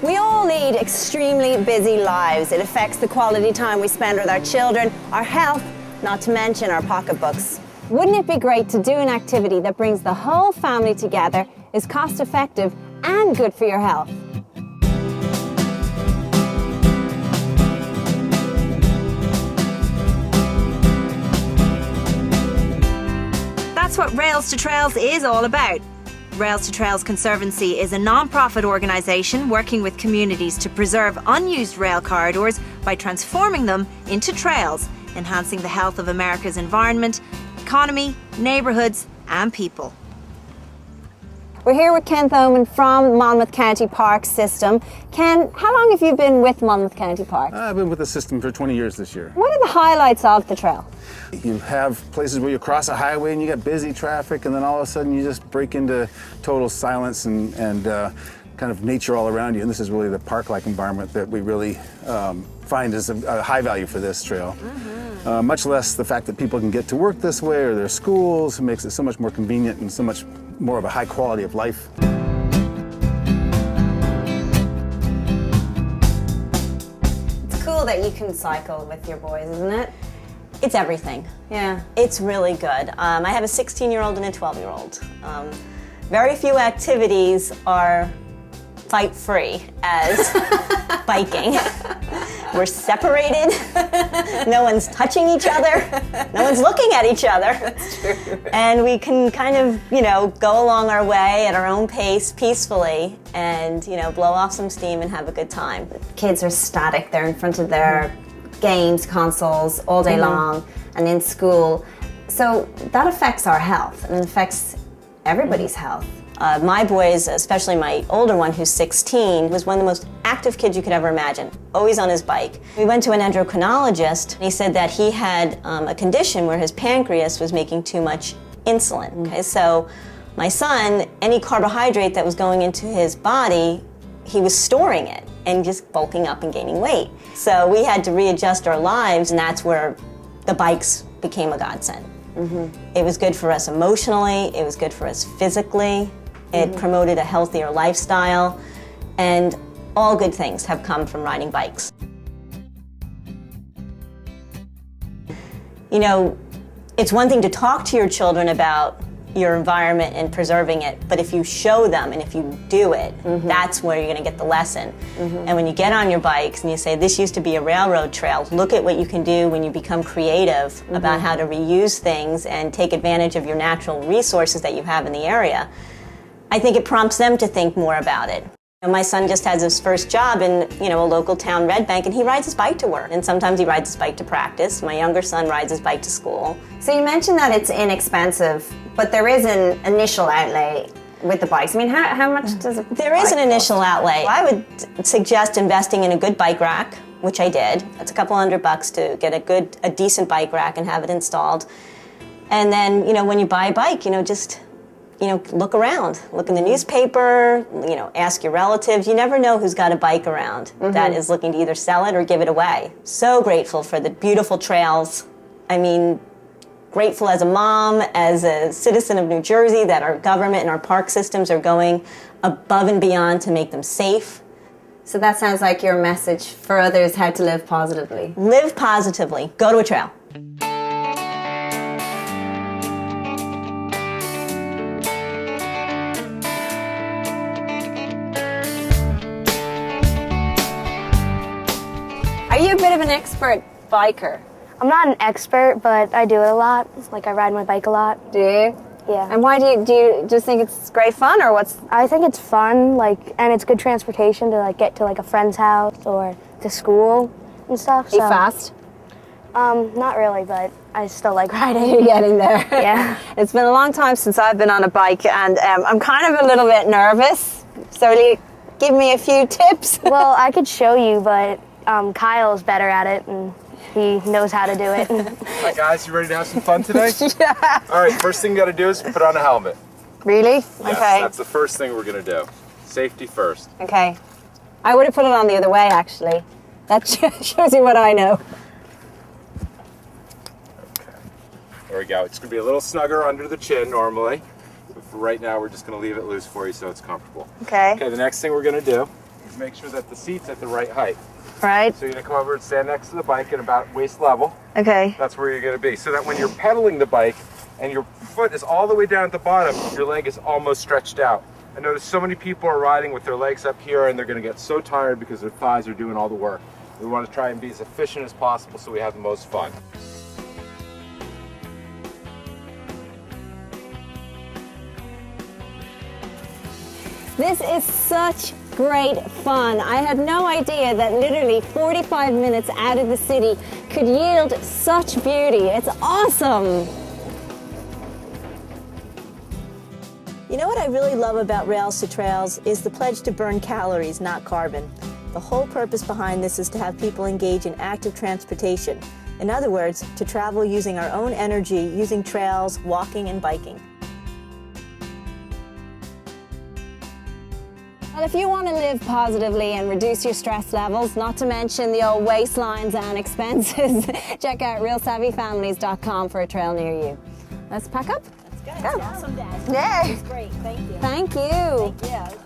We all lead extremely busy lives. It affects the quality time we spend with our children, our health, not to mention our pocketbooks. Wouldn't it be great to do an activity that brings the whole family together, is cost effective and good for your health? That's what Railstotrails is all about. Railstotrails Conservancy is a non-profit organisation working with communities to preserve unused rail corridors by transforming them into trails, enhancing the health of America's environment, economy, neighbourhoods and people. We're here with Ken Thoman from Monmouth County Park System. Ken, how long have you been with Monmouth County Park? I've been with the system for 20 years this year. What are the highlights of the trail? You have places where you cross a highway and you get busy traffic, and then all of a sudden you just break into total silence and kind of nature all around you. And this is really the park-like environment that we really find is a high value for this trail. Mm-hmm. Much less the fact that people can get to work this way or their schools. It makes it so much more convenient and so much more of a high quality of life. It's cool that you can cycle with your boys, isn't it? It's everything. Yeah. It's really good. I have a 16-year-old and a 12-year-old. Very few activities are fight-free as biking. We're separated. No one's touching each other. No one's looking at each other. That's true. And we can kind of, go along our way at our own pace, peacefully, and, blow off some steam and have a good time. Kids are static. They're in front of their games, consoles all day long and in school. So that affects our health and it affects everybody's health. My boys, especially my older one who's 16, was one of the most active kids you could ever imagine, always on his bike. We went to an endocrinologist and he said that he had a condition where his pancreas was making too much insulin. Okay, so my son, any carbohydrate that was going into his body, he was storing it and just bulking up and gaining weight. So we had to readjust our lives, and that's where the bikes became a godsend. It was good for us emotionally, it was good for us physically, it promoted a healthier lifestyle, and all good things have come from riding bikes. It's one thing to talk to your children about your environment and preserving it, but if you show them and if you do it, that's where you're going to get the lesson. And when you get on your bikes and you say, this used to be a railroad trail, look at what you can do when you become creative about how to reuse things and take advantage of your natural resources that you have in the area, I think it prompts them to think more about it. My son just has his first job in, a local town, Red Bank, and he rides his bike to work. And sometimes he rides his bike to practice. My younger son rides his bike to school. So you mentioned that it's inexpensive, but there is an initial outlay with the bikes. I mean, how much does it There is an initial outlay. I would suggest investing in a good bike rack, which I did. It's a couple $100 to get a decent bike rack and have it installed. And then, when you buy a bike, just look around. Look in the newspaper, ask your relatives. You never know who's got a bike around that is looking to either sell it or give it away. So grateful for the beautiful trails. I mean, grateful as a mom, as a citizen of New Jersey, that our government and our park systems are going above and beyond to make them safe. So that sounds like your message for others, how to live positively. Live positively. Go to a trail. Are you a bit of an expert biker? I'm not an expert, but I do it a lot. Like, I ride my bike a lot. Do you? Yeah. And why do you just think it's great fun, or what's? I think it's fun, and it's good transportation to get to a friend's house or to school and stuff. Are you fast? Not really, but I still like riding. You're getting there. Yeah. It's been a long time since I've been on a bike, and I'm kind of a little bit nervous. So will you give me a few tips? Well, I could show you, but Kyle's better at it, and he knows how to do it. Hi guys, you ready to have some fun today? Yeah. All right, first thing you got to do is put on a helmet. Really? Yes, Okay. that's the first thing we're going to do. Safety first. Okay. I would have put it on the other way, actually. That shows you what I know. Okay. There we go. It's going to be a little snugger under the chin normally. But for right now, we're just going to leave it loose for you so it's comfortable. Okay. Okay, the next thing we're going to do make sure that the seat's at the right height. Right. So you're gonna come over and stand next to the bike at about waist level. Okay. That's where you're gonna be. So that when you're pedaling the bike and your foot is all the way down at the bottom, your leg is almost stretched out. I notice so many people are riding with their legs up here and they're gonna get so tired because their thighs are doing all the work. We wanna try and be as efficient as possible so we have the most fun. This is such great fun. I had no idea that literally 45 minutes out of the city could yield such beauty. It's awesome. You know what I really love about Railstotrails is the pledge to burn calories, not carbon. The whole purpose behind this is to have people engage in active transportation. In other words, to travel using our own energy, using trails, walking and biking. Well, if you want to live positively and reduce your stress levels, not to mention the old waistlines and expenses, check out realsavvyfamilies.com for a trail near you. Let's pack up. Let's go. Awesome, Dad. Yeah. It was great. Thank you. Thank you. Thank you.